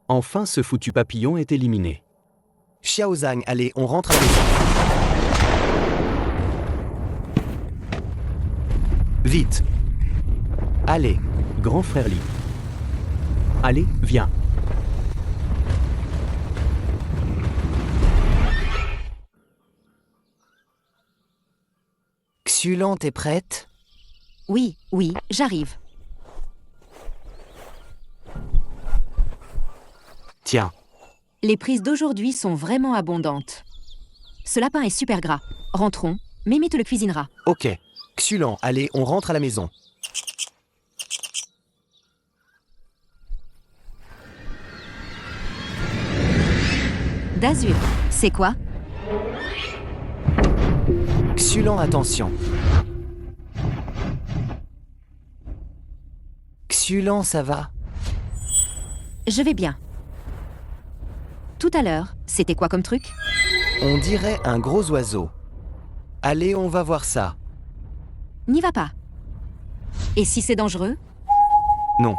Enfin ce foutu papillon est éliminé. Xiaozang, allez, on rentre à la maison. Vite. Allez. Grand frère Li. Allez, viens. Xulan, t'es prête? Oui, j'arrive. Tiens. Les prises d'aujourd'hui sont vraiment abondantes. Ce lapin est super gras. Rentrons, Mémé te le cuisinera. Ok. Xulan, allez, on rentre à la maison. D'Azur, c'est quoi? Xulan, attention. Xulan, ça va? Je vais bien. Tout à l'heure, c'était quoi comme truc? On dirait un gros oiseau. Allez, on va voir ça. N'y va pas. Et si c'est dangereux? Non.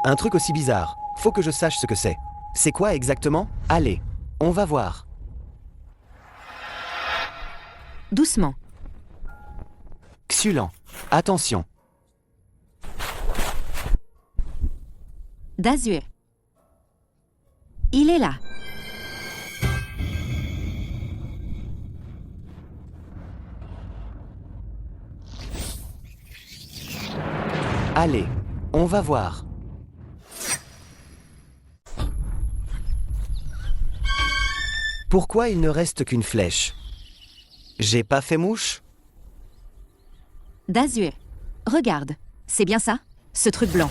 Un truc aussi bizarre. Faut que je sache ce que c'est. C'est quoi exactement? Allez, on va voir. Doucement. Xulan, attention. D'Azur. Il est là. Allez, on va voir. Pourquoi il ne reste qu'une flèche? J'ai pas fait mouche? D'Azur. Regarde, c'est bien ça? Ce truc blanc.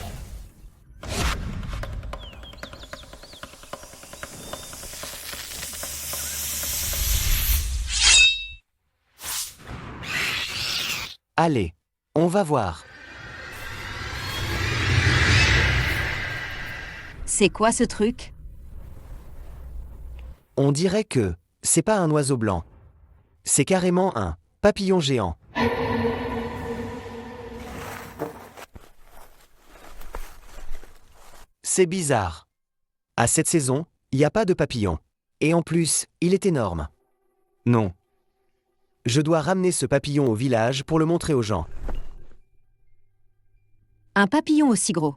Allez, on va voir. C'est quoi ce truc? On dirait que c'est pas un oiseau blanc. C'est carrément un papillon géant. C'est bizarre. À cette saison, il n'y a pas de papillon. Et en plus, il est énorme. Non. Je dois ramener ce papillon au village pour le montrer aux gens. Un papillon aussi gros.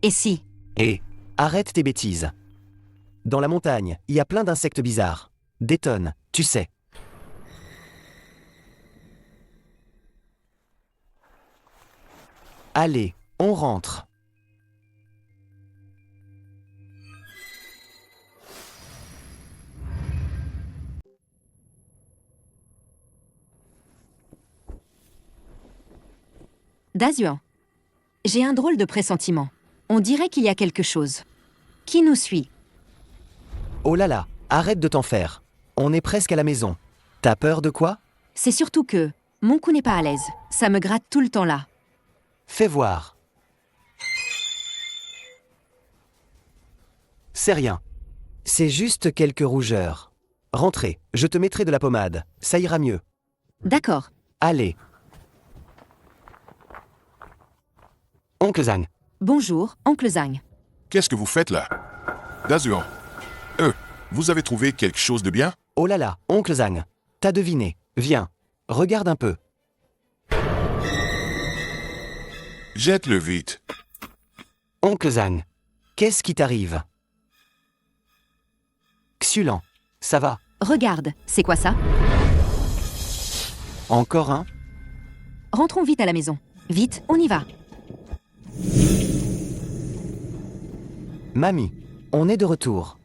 Et si? Et arrête tes bêtises. Dans la montagne, il y a plein d'insectes bizarres. Des tonnes, tu sais. Allez, on rentre. D'Azur. J'ai un drôle de pressentiment. On dirait qu'il y a quelque chose. Qui nous suit? Oh là là, arrête de t'en faire. On est presque à la maison. T'as peur de quoi? C'est surtout que mon cou n'est pas à l'aise. Ça me gratte tout le temps là. Fais voir. C'est rien. C'est juste quelques rougeurs. Rentrez, je te mettrai de la pommade. Ça ira mieux. D'accord. Allez. Oncle Zhang. Bonjour, oncle Zhang. Qu'est-ce que vous faites là? D'Azur. Vous avez trouvé quelque chose de bien? Oh là là, oncle Zhang. T'as deviné. Viens. Regarde un peu. Jette-le vite. Oncle Zhang. Qu'est-ce qui t'arrive? Xulan. Ça va? Regarde, c'est quoi ça? Encore un? Rentrons vite à la maison. Vite, on y va. Mamie, on est de retour.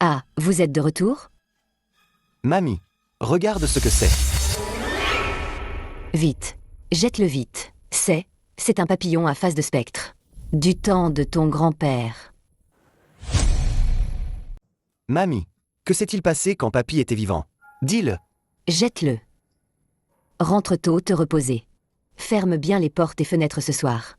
Ah, vous êtes de retour? Mamie, regarde ce que c'est. Vite, jette-le vite. C'est un papillon à face de spectre. Du temps de ton grand-père. Mamie, que s'est-il passé quand papy était vivant? Dis-le. Jette-le. Rentre tôt te reposer. Ferme bien les portes et fenêtres ce soir.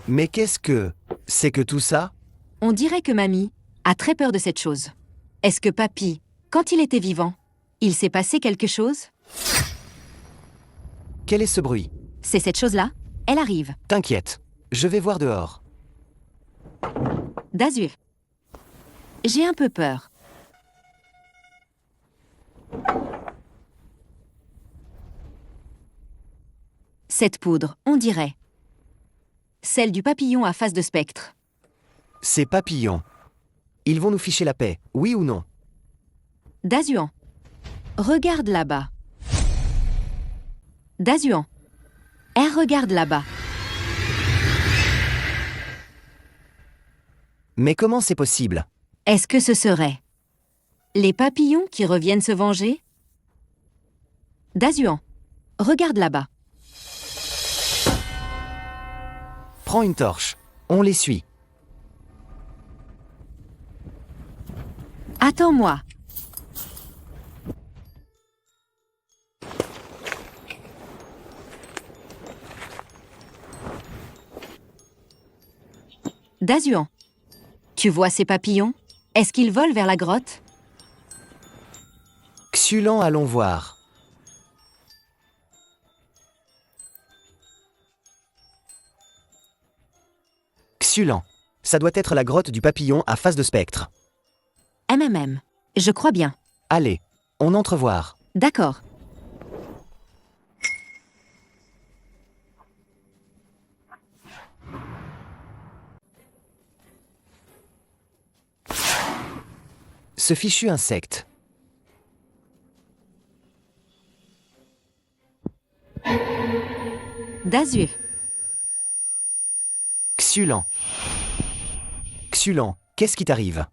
Mais qu'est-ce que... C'est que tout ça? On dirait que Mamie a très peur de cette chose. Est-ce que Papy, quand il était vivant, il s'est passé quelque chose? Quel est ce bruit? C'est cette chose-là? Elle arrive. T'inquiète, je vais voir dehors. D'Azur. J'ai un peu peur. Cette poudre, on dirait. Celle du papillon à face de spectre. Ces papillons. Ils vont nous ficher la paix, oui ou non? Dazuan. Regarde là-bas. Dazuan. Elle regarde là-bas. Mais comment c'est possible? Est-ce que ce serait les papillons qui reviennent se venger? Dazuan. Regarde là-bas. Prends une torche. On les suit. Attends-moi. Dazuan. Tu vois ces papillons? Est-ce qu'ils volent vers la grotte? Xulan, allons voir. Xulan. Ça doit être la grotte du papillon à face de spectre. MMM. Je crois bien. Allez, on entre voir. D'accord. Ce fichu insecte. D'Azur. Xulan. Xulan, qu'est-ce qui t'arrive?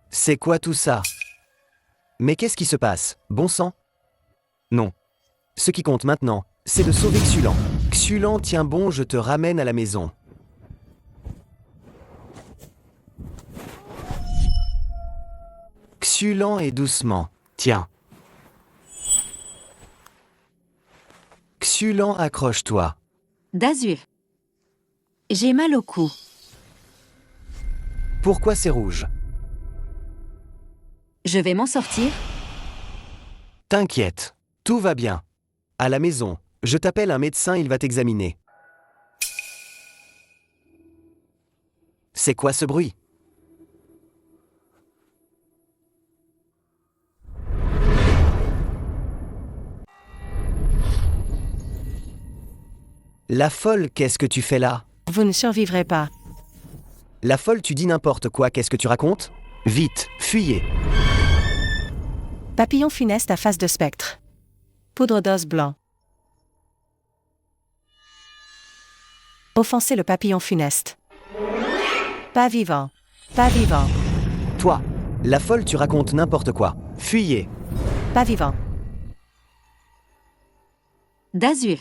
C'est quoi tout ça? Mais qu'est-ce qui se passe? Bon sang? Non. Ce qui compte maintenant, c'est de sauver Xulan. Xulan, tiens bon, je te ramène à la maison. Xulan et doucement. Tiens. Xulan, accroche-toi. D'Azur. J'ai mal au cou. Pourquoi c'est rouge? Je vais m'en sortir. T'inquiète, tout va bien. À la maison, je t'appelle un médecin, il va t'examiner. C'est quoi ce bruit? La folle, qu'est-ce que tu fais là? Vous ne survivrez pas. La folle, tu dis n'importe quoi, qu'est-ce que tu racontes? Vite, fuyez. Papillon funeste à face de spectre. Poudre d'os blanc. Offenser le papillon funeste. Pas vivant. Pas vivant. Toi, la folle, tu racontes n'importe quoi. Fuyez. Pas vivant. D'Azur.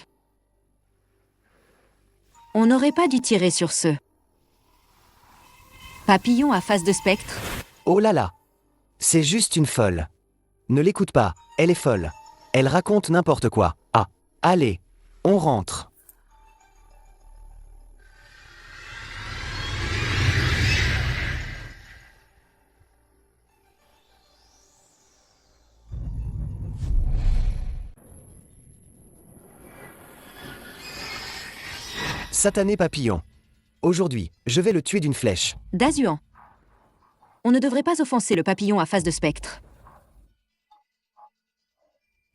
On n'aurait pas dû tirer sur ce papillon à face de spectre. Oh là là. C'est juste une folle. Ne l'écoute pas, elle est folle. Elle raconte n'importe quoi. Ah, allez, on rentre. Satané papillon. Aujourd'hui, je vais le tuer d'une flèche. Dazuan. On ne devrait pas offenser le papillon à face de spectre.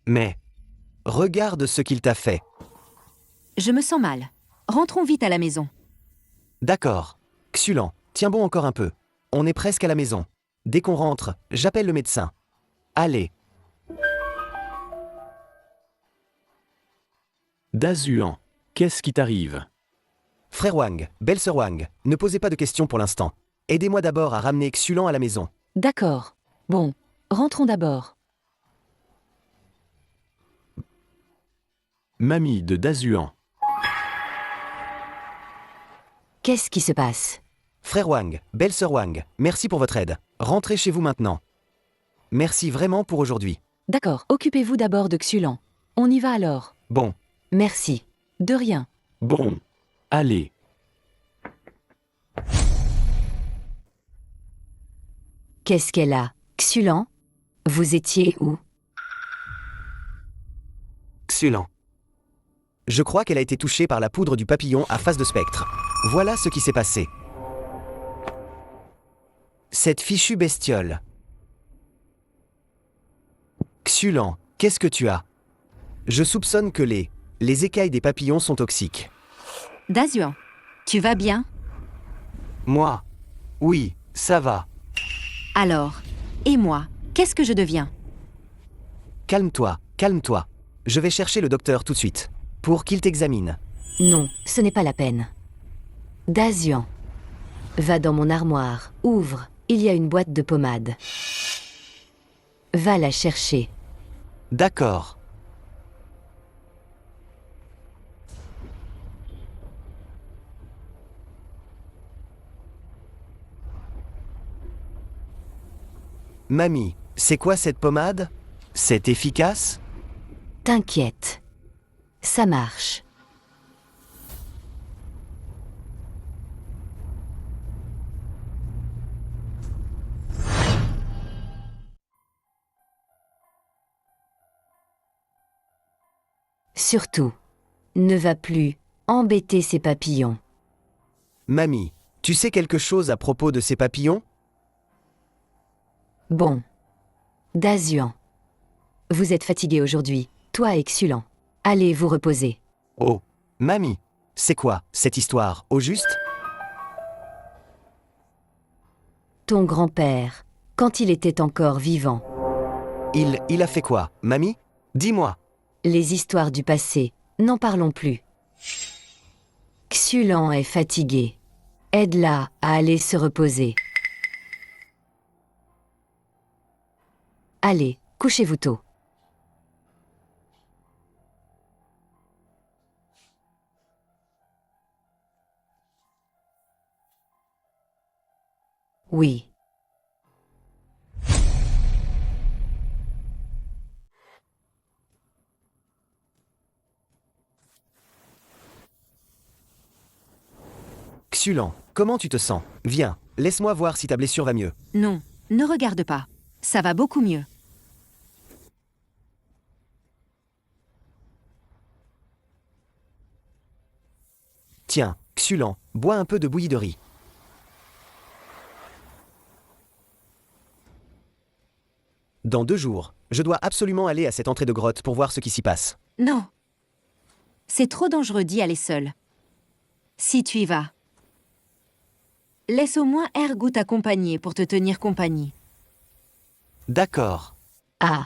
Mais, regarde ce qu'il t'a fait. Je me sens mal. Rentrons vite à la maison. D'accord. Xulan, tiens bon encore un peu. On est presque à la maison. Dès qu'on rentre, j'appelle le médecin. Allez. Dazuan, qu'est-ce qui t'arrive? Frère Wang, belle-sœur Wang, ne posez pas de questions pour l'instant. Aidez-moi d'abord à ramener Xulan à la maison. D'accord. Bon, rentrons d'abord. Mamie de Dazuan. Qu'est-ce qui se passe? Frère Wang, belle-sœur Wang, merci pour votre aide. Rentrez chez vous maintenant. Merci vraiment pour aujourd'hui. D'accord, occupez-vous d'abord de Xulan. On y va alors. Bon, Merci. De rien. Bon. Allez. Qu'est-ce qu'elle a? Xulan? Vous étiez où? Xulan. Je crois qu'elle a été touchée par la poudre du papillon à face de spectre. Voilà ce qui s'est passé. Cette fichue bestiole. Xulan, qu'est-ce que tu as? Je soupçonne que les écailles des papillons sont toxiques. Dazuan, tu vas bien? Moi? Oui, ça va. Alors, et moi, qu'est-ce que je deviens? Calme-toi, calme-toi. Je vais chercher le docteur tout de suite, pour qu'il t'examine. Non, ce n'est pas la peine. Dazuan. Va dans mon armoire, ouvre, il y a une boîte de pommade. Va la chercher. D'accord. Mamie, c'est quoi cette pommade? C'est efficace? T'inquiète. Ça marche. Surtout, ne va plus embêter ces papillons. Mamie, tu sais quelque chose à propos de ces papillons? Bon. Dazuan. Vous êtes fatigué aujourd'hui, toi et Xulan. Allez vous reposer. Oh, mamie, c'est quoi cette histoire, au juste? Ton grand-père, quand il était encore vivant. Il a fait quoi, mamie? Dis-moi. Les histoires du passé, n'en parlons plus. Xulan est fatigué. Aide-la à aller se reposer. Allez, couchez-vous tôt. Oui. Xulan, comment tu te sens? Viens, laisse-moi voir si ta blessure va mieux. Non, ne regarde pas. Ça va beaucoup mieux. Tiens, Xulan, bois un peu de bouillie de riz. Dans 2 jours, je dois absolument aller à cette entrée de grotte pour voir ce qui s'y passe. Non. C'est trop dangereux d'y aller seul. Si tu y vas, laisse au moins Ergu t'accompagner pour te tenir compagnie. D'accord. Ah,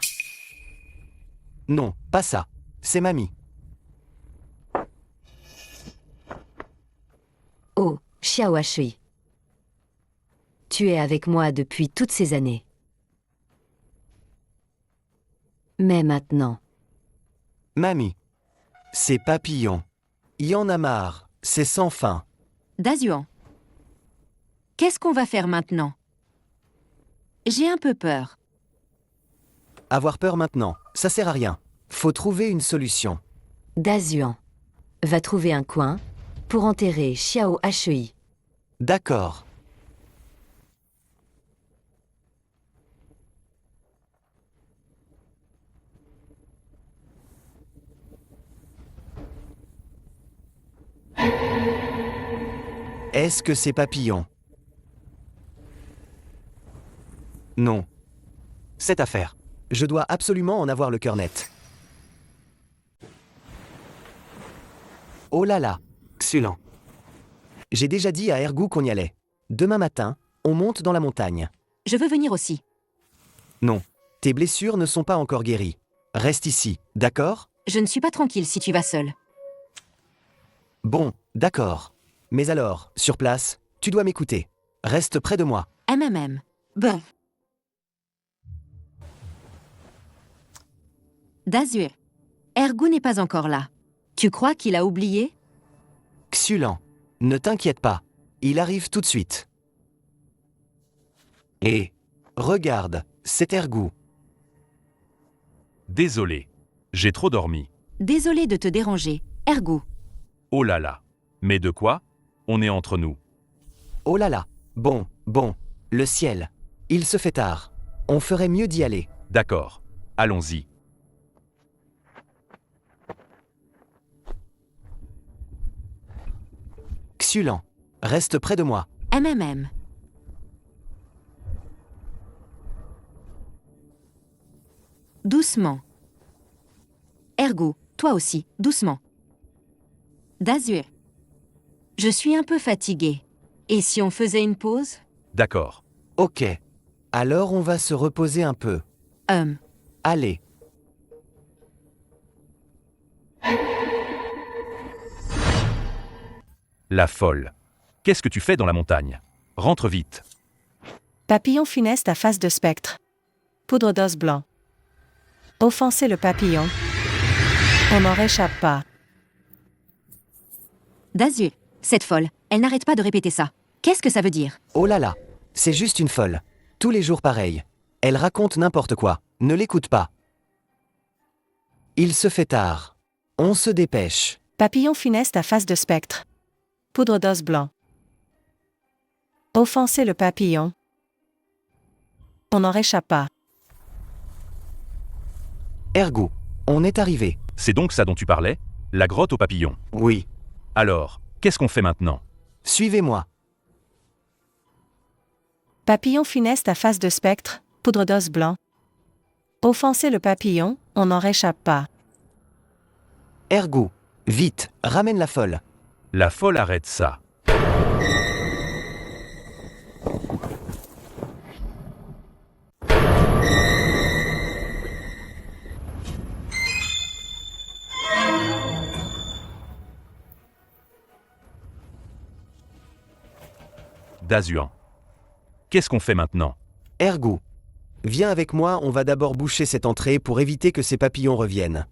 Non, pas ça. C'est mamie. oh, Xiao Shui. Tu es avec moi depuis toutes ces années. Mais maintenant, Mamie. Ces papillons. Y en a marre. C'est sans fin. Dazuan, qu'est-ce qu'on va faire maintenant? J'ai un peu peur. Avoir peur maintenant, ça sert à rien. Faut trouver une solution. Dazuan va trouver un coin pour enterrer Xiao Shui. D'accord. Est-ce que c'est papillon? Non. Cette affaire. Je dois absolument en avoir le cœur net. Oh là là, Xulan. J'ai déjà dit à Ergu qu'on y allait. Demain matin, on monte dans la montagne. Je veux venir aussi. Non, tes blessures ne sont pas encore guéries. Reste ici, d'accord? Je ne suis pas tranquille si tu vas seul. Bon, d'accord. Mais alors, sur place, tu dois m'écouter. Reste près de moi. MMM. Bon. Dazuan, Ergu n'est pas encore là. Tu crois qu'il a oublié? Xulan, ne t'inquiète pas. Il arrive tout de suite. Et regarde, c'est Ergu. Désolé, j'ai trop dormi. Désolé de te déranger, Ergu. Oh là là. Mais de quoi? On est entre nous. Oh là là. Bon, le ciel. Il se fait tard. On ferait mieux d'y aller. D'accord. Allons-y. Xylan, reste près de moi. MMM. Doucement. Ergo, toi aussi, doucement. D'Azur. Je suis un peu fatiguée. Et si on faisait une pause? D'accord. Ok. Alors on va se reposer un peu. Allez. La folle. Qu'est-ce que tu fais dans la montagne? Rentre vite. Papillon funeste à face de spectre. Poudre d'os blanc. Offenser le papillon. On n'en réchappe pas. D'Azur. Cette folle, elle n'arrête pas de répéter ça. Qu'est-ce que ça veut dire? Oh là là. C'est juste une folle. Tous les jours pareil. Elle raconte n'importe quoi. Ne l'écoute pas. Il se fait tard. On se dépêche. Papillon funeste à face de spectre. Poudre d'os blanc. Offenser le papillon. On n'en réchappe pas. Ergo, on est arrivé. C'est donc ça dont tu parlais? La grotte aux papillons. Oui. Alors, qu'est-ce qu'on fait maintenant? Suivez-moi. Papillon funeste à face de spectre, poudre d'os blanc. Offenser le papillon, on n'en réchappe pas. Ergo, vite, ramène la folle. La folle arrête ça. Dazuan. Qu'est-ce qu'on fait maintenant? Ergo, viens avec moi, on va d'abord boucher cette entrée pour éviter que ces papillons reviennent.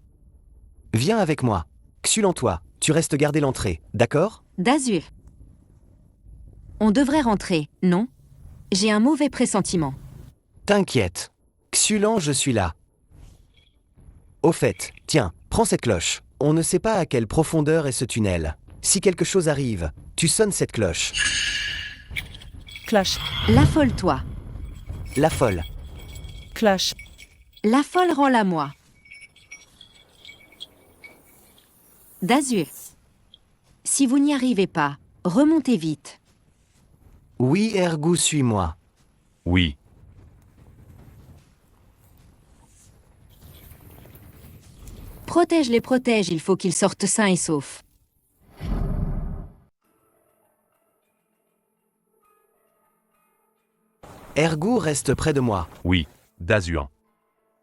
Viens avec moi. Xylan, toi, tu restes garder l'entrée, d'accord? D'Azur. On devrait rentrer, non? J'ai un mauvais pressentiment. T'inquiète. Xylan, je suis là. Au fait, tiens, prends cette cloche. On ne sait pas à quelle profondeur est ce tunnel. Si quelque chose arrive, tu sonnes cette cloche. Cloche, La folle, toi. La folle. cloche, La folle, rends-la moi. D'Azur. Si vous n'y arrivez pas, remontez vite. Oui, Ergo, suis-moi. Oui. Protège les protège, il faut qu'ils sortent sains et saufs. Ergo reste près de moi. Oui. Dazuan.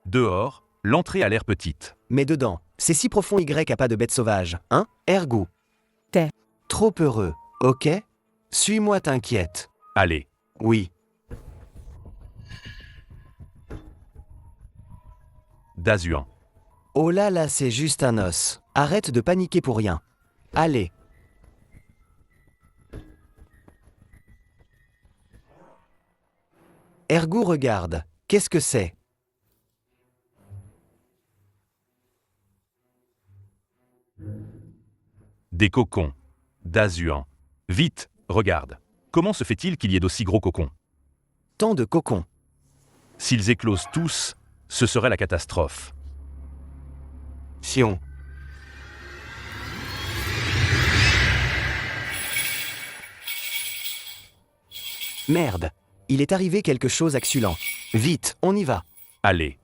Dehors, l'entrée a l'air petite. Mais dedans, c'est si profond Y a pas de bête sauvage, hein? Ergo. T'es. Trop heureux, ok? Suis-moi, t'inquiète. Allez. Oui. Dazuan. Oh là là, c'est juste un os. Arrête de paniquer pour rien. Allez. Ergo, regarde. Qu'est-ce que c'est? Des cocons. Dazuan. Vite, regarde. Comment se fait-il qu'il y ait d'aussi gros cocons? Tant de cocons. S'ils éclosent tous, ce serait la catastrophe. Sion. Merde. Il est arrivé quelque chose à Xylan. Vite, on y va. Allez.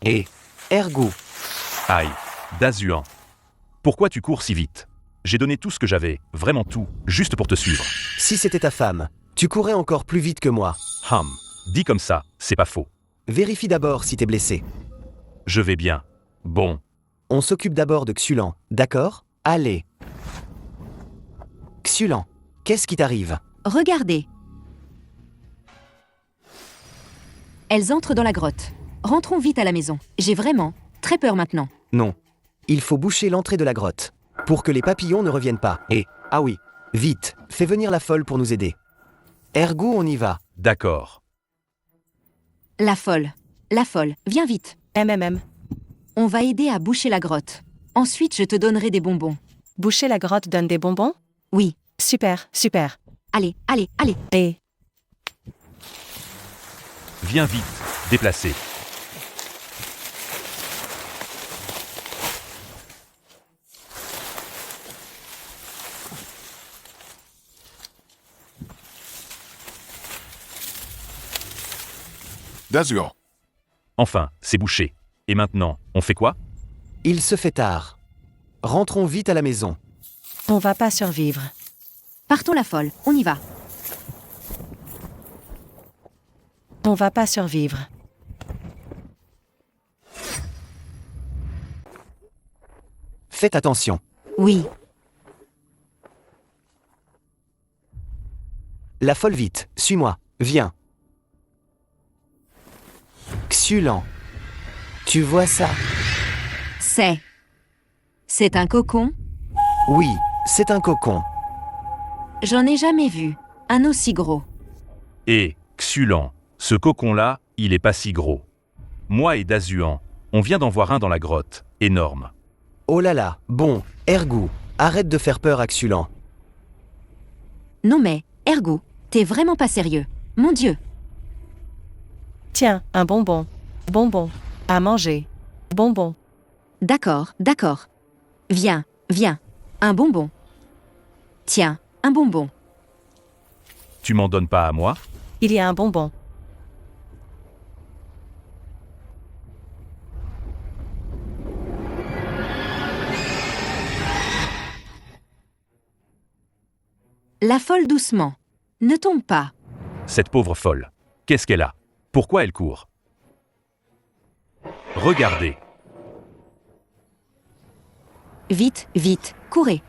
Et Ergo. Aïe. Dazuan. Pourquoi tu cours si vite? J'ai donné tout ce que j'avais, vraiment tout, juste pour te suivre. Si c'était ta femme, tu courrais encore plus vite que moi. Dit comme ça, c'est pas faux. Vérifie d'abord si t'es blessé. Je vais bien. Bon. On s'occupe d'abord de Xylan, d'accord? Allez. Xylan, qu'est-ce qui t'arrive? Regardez. Elles entrent dans la grotte. Rentrons vite à la maison. J'ai vraiment très peur maintenant. Non. Il faut boucher l'entrée de la grotte. Pour que les papillons ne reviennent pas. Et, ah oui, vite, fais venir la folle pour nous aider. Ergo, on y va. D'accord. La folle, viens vite. MMM. On va aider à boucher la grotte. Ensuite, je te donnerai des bonbons. Boucher la grotte donne des bonbons? Oui. Super, super. Allez, allez, allez. Et Viens vite, déplacé. d'Azur. Enfin, c'est bouché. Et maintenant, on fait quoi? Il se fait tard. Rentrons vite à la maison. on va pas survivre. Partons la folle, on y va. On va pas survivre. Faites attention. Oui. La folle vite, suis-moi, viens. Xulent. Tu vois ça? C'est un cocon? Oui, c'est un cocon. J'en ai jamais vu. Un aussi gros. Et, Xulent, ce cocon-là, il est pas si gros. Moi et Dazuan, on vient d'en voir un dans la grotte. Énorme. Oh là là, bon, Ergou, arrête de faire peur à Xulent. Non mais, Ergo, t'es vraiment pas sérieux. Mon Dieu. Tiens, un bonbon. Bonbon. À manger. Bonbon. D'accord, d'accord. Viens, viens. Un bonbon. Tiens, un bonbon. Tu m'en donnes pas à moi? Il y a un bonbon. La folle doucement. Ne tombe pas. Cette pauvre folle. Qu'est-ce qu'elle a? Pourquoi elle court? Regardez. Vite, vite, courez.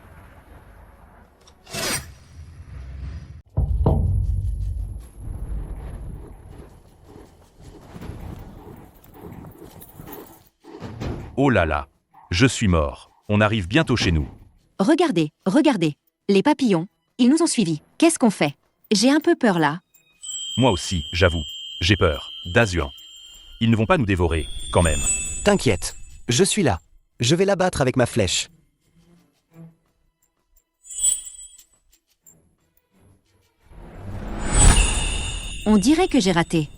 Oh là là. Je suis mort. On arrive bientôt chez nous. Regardez, regardez. Les papillons, ils nous ont suivis. Qu'est-ce qu'on fait? J'ai un peu peur là. Moi aussi, j'avoue. J'ai peur. Dazuan. Ils ne vont pas nous dévorer, quand même. T'inquiète, je suis là. Je vais l'abattre avec ma flèche. On dirait que j'ai raté.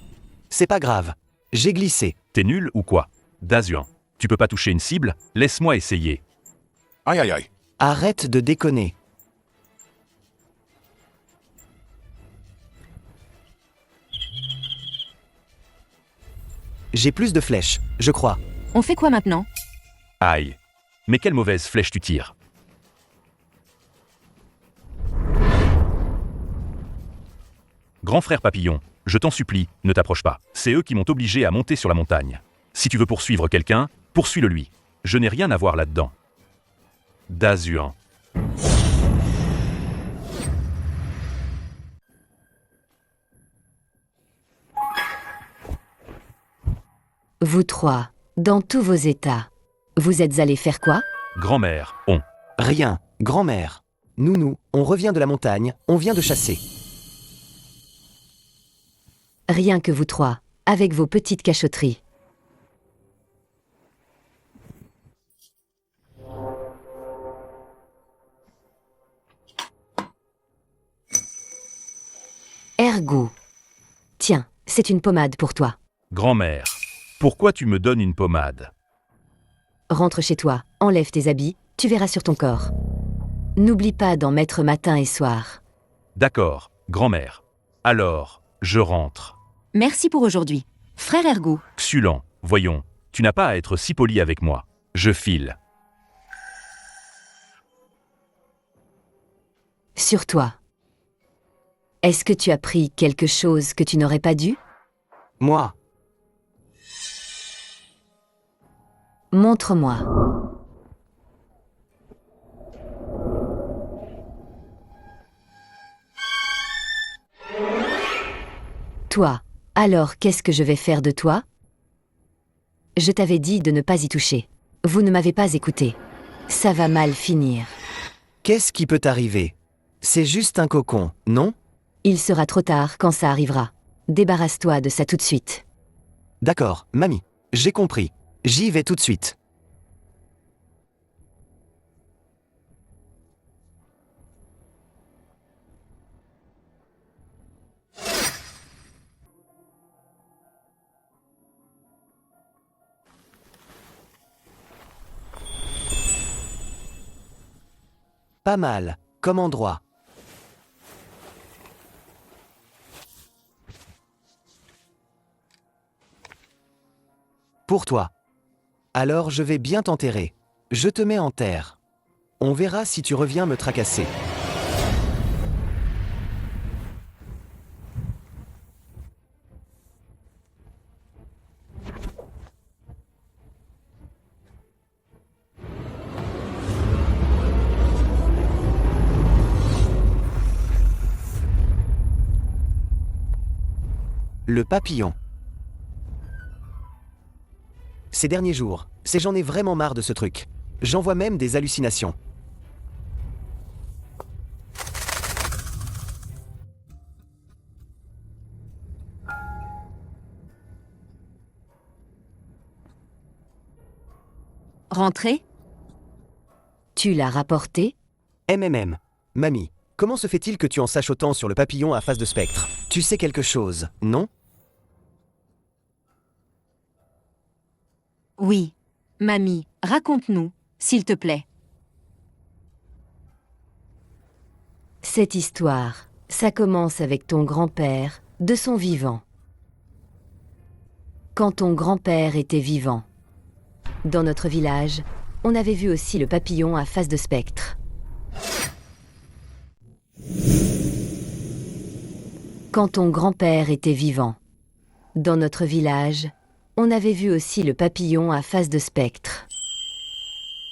C'est pas grave. J'ai glissé. T'es nul ou quoi? Dazuan. Tu peux pas toucher une cible? Laisse-moi essayer. Aïe aïe aïe. Arrête de déconner. J'ai plus de flèches, je crois. On fait quoi maintenant? Aïe. Mais quelle mauvaise flèche tu tires. Grand frère papillon, je t'en supplie, ne t'approche pas. C'est eux qui m'ont obligé à monter sur la montagne. Si tu veux poursuivre quelqu'un, poursuis-le lui. Je n'ai rien à voir là-dedans. Dazuan. Vous trois, dans tous vos états, vous êtes allés faire quoi? Grand-mère, on. Rien, grand-mère. Nounou, on revient de la montagne, on vient de chasser. Rien que vous trois, avec vos petites cachotteries. Ergo. Tiens, c'est une pommade pour toi. Grand-mère, pourquoi tu me donnes une pommade? Rentre chez toi, enlève tes habits, tu verras sur ton corps. N'oublie pas d'en mettre matin et soir. D'accord, grand-mère. Alors, je rentre. Merci pour aujourd'hui. Frère Ergo. Xulent, voyons, tu n'as pas à être si poli avec moi. Je file. Sur toi. Est-ce que tu as pris quelque chose que tu n'aurais pas dû? Moi, Montre-moi. Toi, alors qu'est-ce que je vais faire de toi? Je t'avais dit de ne pas y toucher. Vous ne m'avez pas écouté. Ça va mal finir. qu'est-ce qui peut t'arriver? C'est juste un cocon, non? Il sera trop tard quand ça arrivera. Débarrasse-toi de ça tout de suite. D'accord, mamie, j'ai compris. J'y vais tout de suite. Pas mal, comme endroit. Pour toi. Alors je vais bien t'enterrer. Je te mets en terre. On verra si tu reviens me tracasser. Le papillon. Ces derniers jours, j'en ai vraiment marre de ce truc. J'en vois même des hallucinations. Rentrez? Tu l'as rapporté? MMM. Mamie, comment se fait-il que tu en saches autant sur le papillon à face de spectre? Tu sais quelque chose, non? Oui. Mamie, raconte-nous, s'il te plaît. Cette histoire, ça commence avec ton grand-père, de son vivant. Quand ton grand-père était vivant. Dans notre village, on avait vu aussi le papillon à face de spectre. Quand ton grand-père était vivant. Dans notre village, on avait vu aussi le papillon à face de spectre.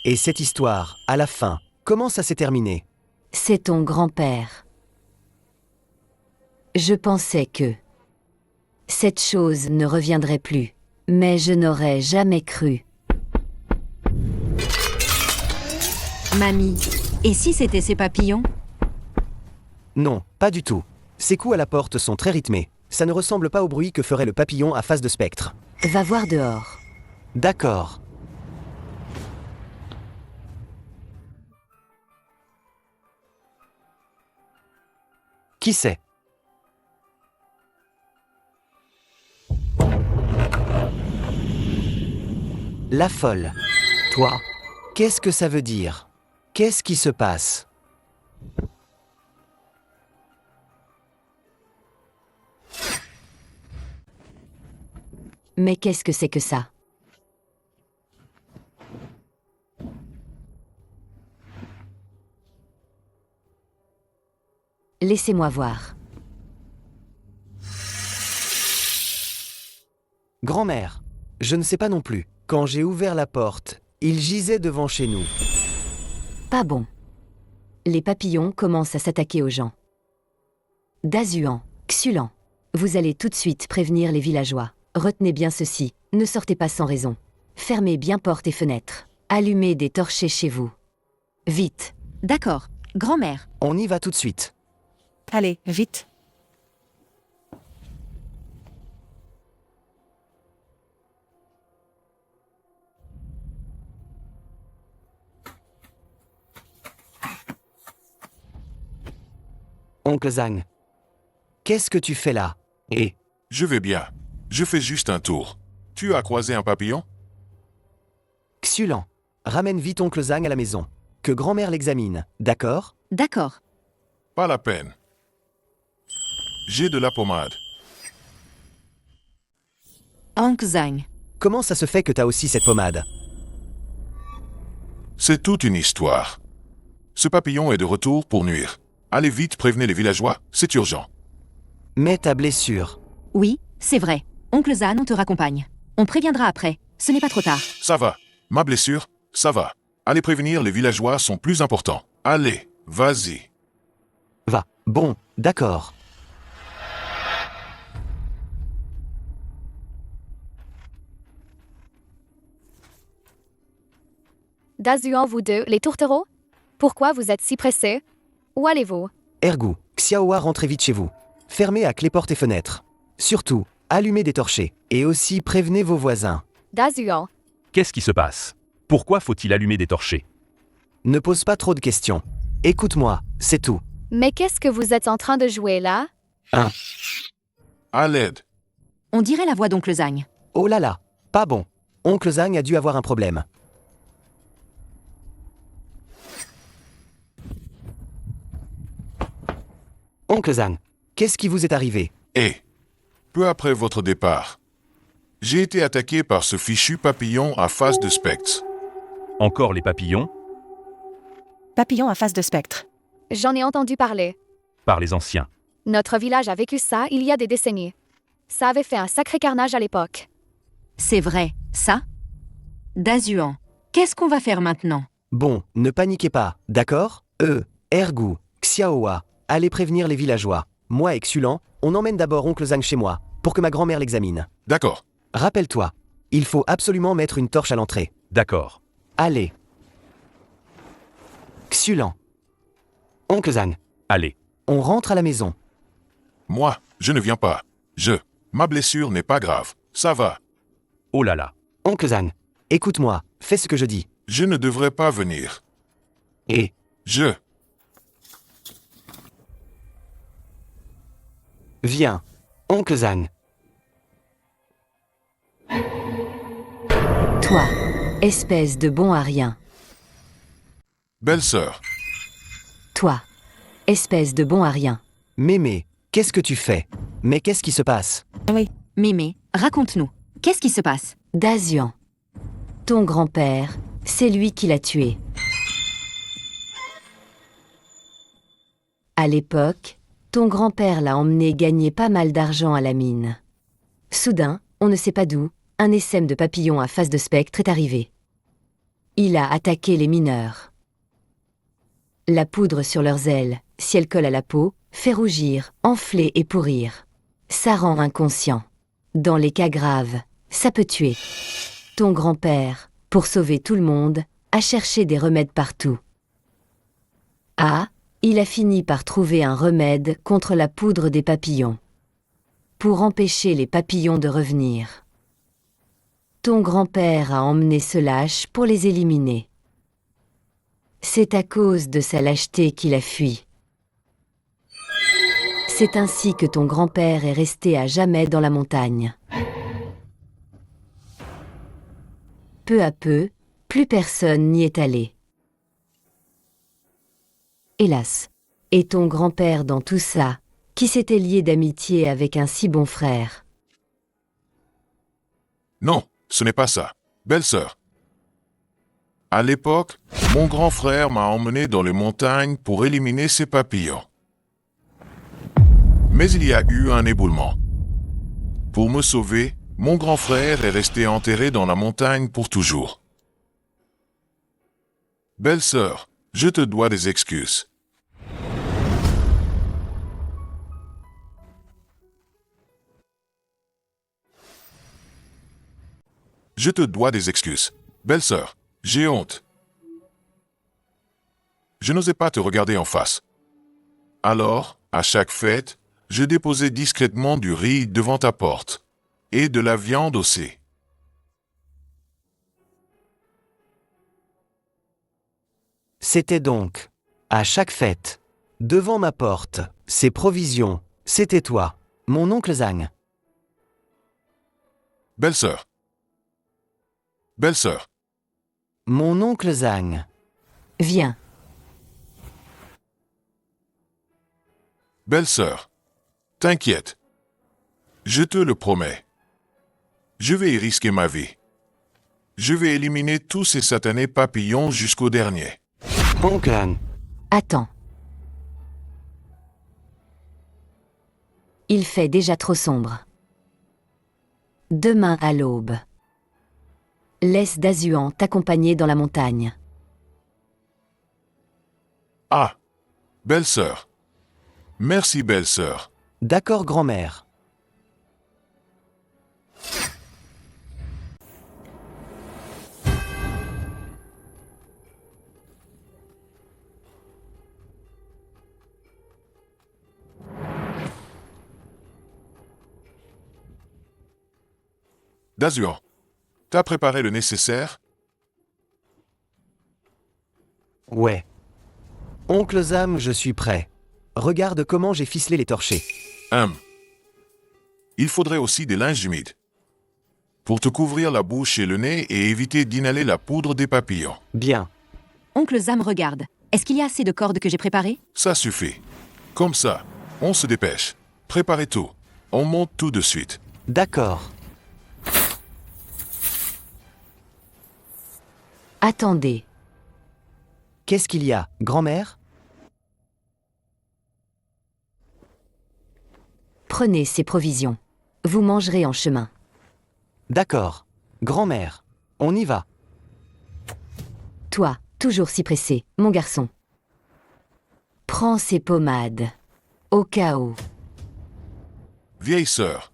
Et cette histoire, à la fin, comment ça s'est terminé? C'est ton grand-père. Je pensais que cette chose ne reviendrait plus, mais je n'aurais jamais cru. Mamie, et si c'était ces papillons? Non, pas du tout. Ces coups à la porte sont très rythmés. Ça ne ressemble pas au bruit que ferait le papillon à face de spectre. Va voir dehors. D'accord. Qui c'est? La folle. Toi. Qu'est-ce que ça veut dire? Qu'est-ce qui se passe? Mais qu'est-ce que c'est que ça? Laissez-moi voir. Grand-mère, je ne sais pas non plus. Quand j'ai ouvert la porte, il gisait devant chez nous. Pas bon. Les papillons commencent à s'attaquer aux gens. Dazuan, Xulan, vous allez tout de suite prévenir les villageois. Retenez bien ceci, ne sortez pas sans raison. Fermez bien portes et fenêtres. Allumez des torchets chez vous. Vite. D'accord. Grand-mère. On y va tout de suite. Allez, vite. Oncle Zhang. Qu'est-ce que tu fais là? Et Je vais bien. Je fais juste un tour. Tu as croisé un papillon? Xulan, ramène vite oncle Zhang à la maison. Que grand-mère l'examine, d'accord? D'accord. Pas la peine. J'ai de la pommade. Oncle Zhang. Comment ça se fait que t'as aussi cette pommade? C'est toute une histoire. Ce papillon est de retour pour nuire. Allez vite, prévenez les villageois, c'est urgent. Mais ta blessure. Oui, c'est vrai. Oncle Zhan, on te raccompagne. On préviendra après. Ce n'est pas trop tard. Ça va. Ma blessure, ça va. Allez prévenir les villageois sont plus importants. Allez, vas-y. Va. Bon, d'accord. Dazuan, vous deux, les tourtereaux? Pourquoi vous êtes si pressés? Où allez-vous? Ergu, Xiaohua, rentrez vite chez vous. Fermez à clé portes et fenêtres. Surtout, allumez des torchets. Et aussi prévenez vos voisins. Dazuan, Qu'est-ce qui se passe? Pourquoi faut-il allumer des torchets? Ne pose pas trop de questions. Écoute-moi, c'est tout. mais qu'est-ce que vous êtes en train de jouer là? À l'aide. On dirait la voix d'oncle Zhang. Oh là là, pas bon. Oncle Zhang a dû avoir un problème. Oncle Zhang, qu'est-ce qui vous est arrivé? Et, peu après votre départ, j'ai été attaqué par ce fichu papillon à face de spectre. Encore les papillons? Papillon à face de spectre. J'en ai entendu parler. Par les anciens. Notre village a vécu ça il y a des décennies. Ça avait fait un sacré carnage à l'époque. C'est vrai, ça? Dazuan, qu'est-ce qu'on va faire maintenant? Bon, ne paniquez pas, d'accord? Ergu, Xiaohua, allez prévenir les villageois. Moi et Xulan, on emmène d'abord Oncle Zhang chez moi, pour que ma grand-mère l'examine. D'accord. Rappelle-toi, il faut absolument mettre une torche à l'entrée. D'accord. Allez. Xulan. Oncle Zhang, Allez. on rentre à la maison. Moi, je ne viens pas. Ma blessure n'est pas grave. Ça va. Oh là là. Oncle Zhang, écoute-moi, fais ce que je dis. Je ne devrais pas venir. Et viens, Oncle Zhang. Toi, espèce de bon à rien. Belle-sœur, Toi, espèce de bon à rien. Mémé, qu'est-ce que tu fais? Mais qu'est-ce qui se passe? Mémé, raconte-nous. Qu'est-ce qui se passe? Dazuan. Ton grand-père, c'est lui qui l'a tué. À l'époque, ton grand-père l'a emmené gagner pas mal d'argent à la mine. Soudain, on ne sait pas d'où, un essaim de papillons à face de spectre est arrivé. Il a attaqué les mineurs. La poudre sur leurs ailes, si elle colle à la peau, fait rougir, enfler et pourrir. Ça rend inconscient. Dans les cas graves, ça peut tuer. Ton grand-père, pour sauver tout le monde, a cherché des remèdes partout. Ah, il a fini par trouver un remède contre la poudre des papillons. Pour empêcher les papillons de revenir. Ton grand-père a emmené ce lâche pour les éliminer. C'est à cause de sa lâcheté qu'il a fui. C'est ainsi que ton grand-père est resté à jamais dans la montagne. Peu à peu, plus personne n'y est allé. Hélas. Et ton grand-père dans tout ça, qui s'était lié d'amitié avec un si bon frère. non, ce n'est pas ça. Belle-sœur. À l'époque, mon grand frère m'a emmené dans les montagnes pour éliminer ces papillons. Mais il y a eu un éboulement. Pour me sauver, mon grand frère est resté enterré dans la montagne pour toujours. Belle-sœur, je te dois des excuses. Je te dois des excuses. Belle-sœur, j'ai honte. Je n'osais pas te regarder en face. Alors, à chaque fête, je déposais discrètement du riz devant ta porte. Et de la viande aussi. C'était donc, à chaque fête, devant ma porte, ces provisions, c'était toi, mon oncle Zhang. Belle-sœur. Belle-sœur. Mon oncle Zhang. Viens, Belle-sœur. T'inquiète. Je te le promets. Je vais y risquer ma vie. Je vais éliminer tous ces satanés papillons jusqu'au dernier. Oncle Zhang. attends. Il fait déjà trop sombre. Demain à l'aube. Laisse Dazuan t'accompagner dans la montagne. Ah. Belle-sœur. Merci, belle-sœur. D'accord, grand-mère. Dazuan, t'as préparé le nécessaire? Ouais. Oncle Zhang, je suis prêt. Regarde comment j'ai ficelé les torchers. Il faudrait aussi des linges humides. Pour te couvrir la bouche et le nez et éviter d'inhaler la poudre des papillons. Bien. Oncle Zam regarde. Est-ce qu'il y a assez de cordes que j'ai préparées? Ça suffit. Comme ça, On se dépêche. Préparez tout. On monte tout de suite. D'accord. Attendez. Qu'est-ce qu'il y a, grand-mère? Prenez ces provisions. Vous mangerez en chemin. D'accord. Grand-mère, on y va. Toi, toujours si pressé, mon garçon. Prends ces pommades. Au cas où. Vieille sœur,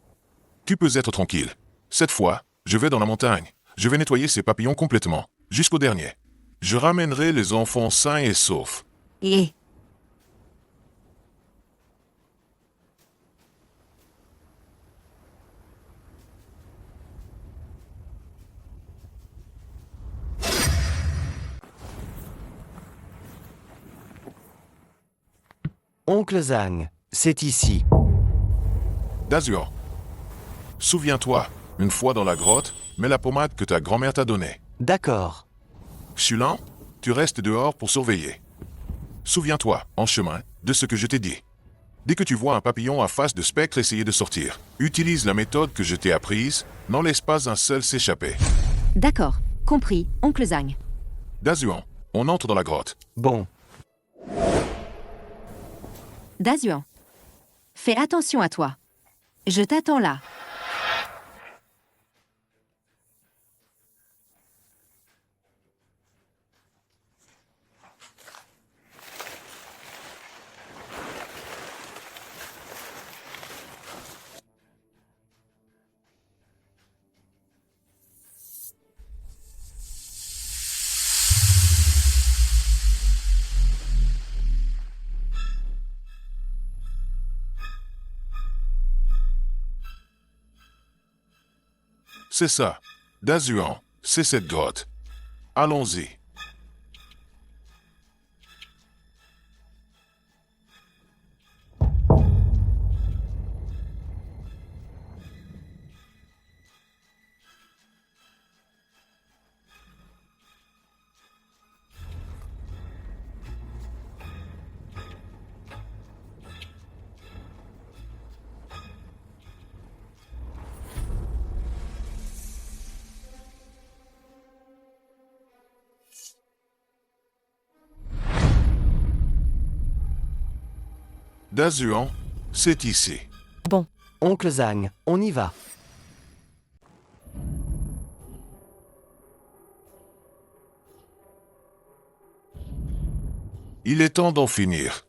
tu peux être tranquille. Cette fois, je vais dans la montagne. Je vais nettoyer ces papillons complètement, jusqu'au dernier. Je ramènerai les enfants sains et saufs. Et Oncle Zhang, c'est ici. Dazuan, souviens-toi, une fois dans la grotte, mets la pommade que ta grand-mère t'a donnée. D'accord. Xulan, tu restes dehors pour surveiller. Souviens-toi, en chemin, de ce que je t'ai dit. Dès que tu vois un papillon à face de spectre essayer de sortir, utilise la méthode que je t'ai apprise, n'en laisse pas un seul s'échapper. d'accord, compris, oncle Zhang. Dazuan, on entre dans la grotte. Bon, Dazuan, fais attention à toi. Je t'attends là. C'est ça. Dazuan, c'est cette grotte. Allons-y. Dazuan, c'est ici. Bon, oncle Zhang, on y va. Il est temps d'en finir.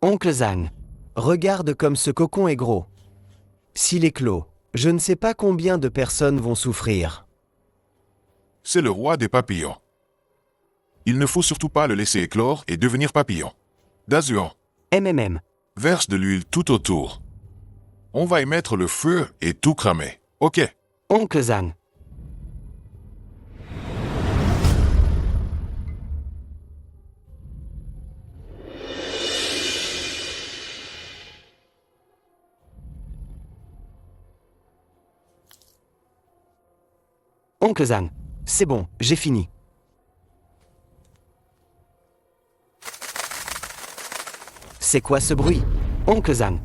Oncle Zhang, regarde comme ce cocon est gros. S'il est clos, je ne sais pas combien de personnes vont souffrir. C'est le roi des papillons. Il ne faut surtout pas le laisser éclore et devenir papillon. Dazuan, MMM, verse de l'huile tout autour. On va y mettre le feu et tout cramer. Ok. oncle Zhang. Oncle Zhang, c'est bon, j'ai fini. C'est quoi ce bruit? Oncle Zhang.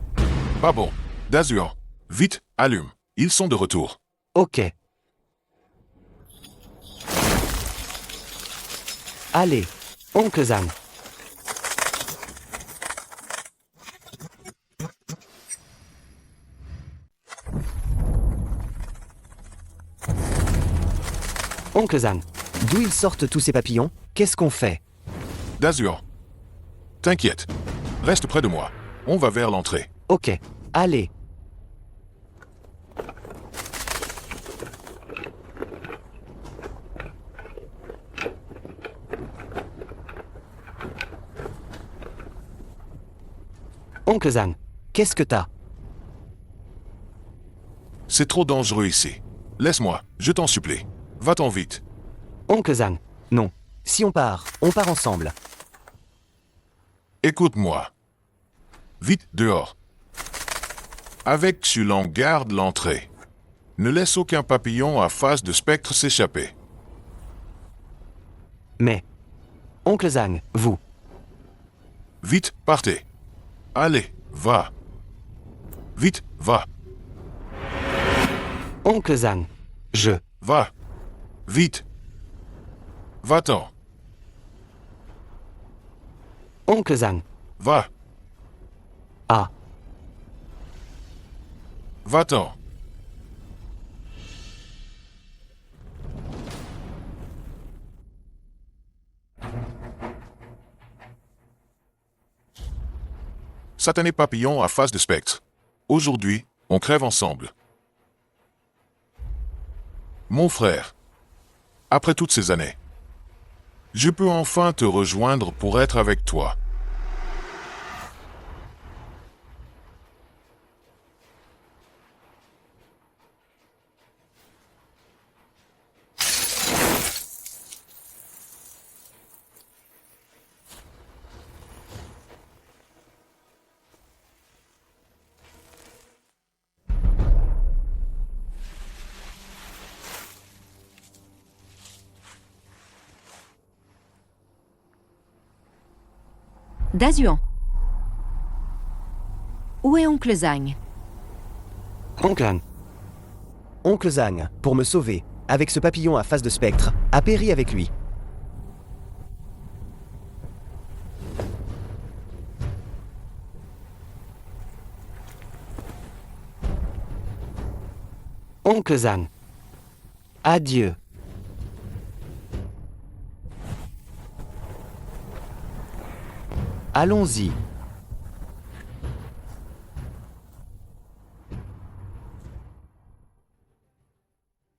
Pas bon. Dazuan, vite, allume. Ils sont de retour. Ok. Allez, oncle Zhang. Oncle Zhang, d'où ils sortent tous ces papillons? Qu'est-ce qu'on fait? Dazuan, t'inquiète. Reste près de moi. On va vers l'entrée. Ok, allez. Oncle Zhang, qu'est-ce que t'as? C'est trop dangereux ici. Laisse-moi, je t'en supplie. Va-t'en vite. Oncle Zhang, non. Si on part ensemble. Écoute-moi. Vite dehors. Avec Xulan, garde l'entrée. Ne laisse aucun papillon à face de spectre s'échapper. Mais, oncle Zhang, vous, Vite, partez. Allez, va. Vite, va. Oncle Zhang. Je. Va. Vite. Va-t'en. Oncle Zhang. Va. Ah. Va-t'en. Satané papillon à face de spectre. Aujourd'hui, on crève ensemble. Mon frère, après toutes ces années, je peux enfin te rejoindre pour être avec toi. Dazuan. Où est oncle Zhang? Oncle Han. Oncle Zhang, pour me sauver, avec ce papillon à face de spectre, a péri avec lui. Oncle Zhang. Adieu. Allons-y.